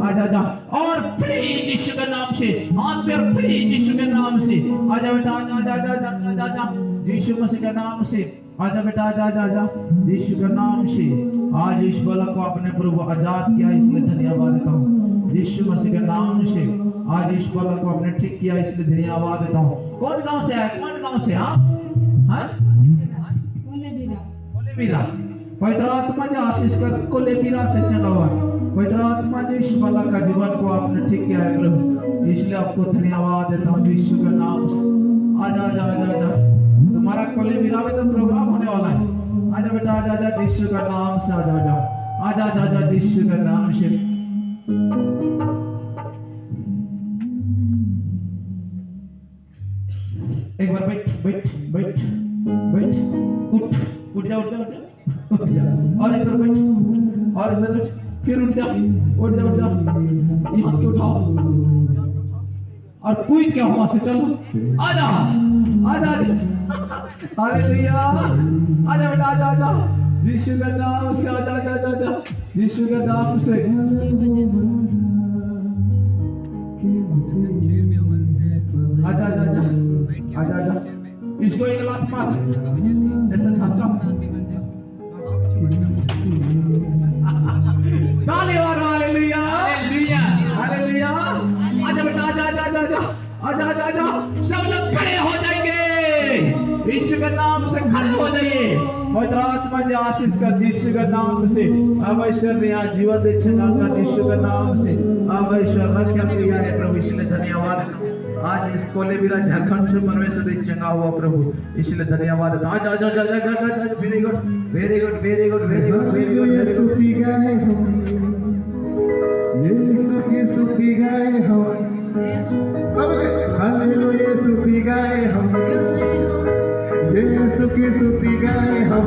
आजा आजा और फ्री यीशु के नाम से, हाथ पैर फ्री यीशु के नाम से। आजा बेटा आजा आजा आजा आजा आजा यीशु मसीह के नाम से। आजा बेटा आजा आजा आजा यीशु के नाम से। आज इस बालक को अपने प्रभु आजाद किया, इसलिए धन्यवाद देता हूँ यीशु मसीह के नाम से। आज इस बालक को अपने ठीक किया, इसलिए धन्यवाद देता हूँ। कौन गांव से है, कौन गांव से? हाँ कोलेबिरा। पवित्र आत्मा जी आशीष कर, कोलेबिरा से चला हुआ। पवित्र आत्मा जी इस बालक का जीवन को आपने ठीक किया है प्रभु, इसलिए आपको धन्यवाद देता हूँ यीशु के नाम से। आजा आजा आजा आजा, तुम्हारा कोलेबिरा में तो प्रोग्राम होने वाला है। आजा बेटा आजा आजा यीशु का नाम से। आजा आजा आजा आजा आजा यीशु के नाम से। एक बार बैठ बैठ बैठ बैठ, उठ जा उठ जा उठ जा उठ जा, और एक बार बैठ, और एक बार बैठ, फिर उठ जा उठ जा उठ जा, ये हाथ को उठाओ और कूद के वहां से चलो। आजा आजा हालेलुया, आजा बेटा आजा आजा यीशु के नाम से। आजा आजा आजा आजा यीशु के नाम से। आजा आजा आजा आजा आजा, इसको एक लात मार, ऐसा धसका। ताली मारो, हालेलुया हालेलुया हालेलुया। आजा बेटा आजा आजा आजा आजा आजा आजा आजा, सब लोग खड़े हो जाएंगे यीशु के नाम से। खड़े हो जाइए, पवित्र आत्मा जी आशीष कर यीशु के नाम से। अब ईश्वर ने आज जीवन दे चंगा यीशु के नाम से। अब ईश्वर रक्षा किया है प्रभु, इसलिए धन्यवाद। आज इस कोलेबिरा झारखंड से परमेश्वर दे चंगा हुआ प्रभु, इसलिए धन्यवाद। आजा आजा आजा आजा आजा, very good very good very good very good very good. स्तुति गाए हम, यीशु की स्तुति गाए हम, सब हालेलुया स्तुति गाए हम, यीशु की स्तुति गाए हम।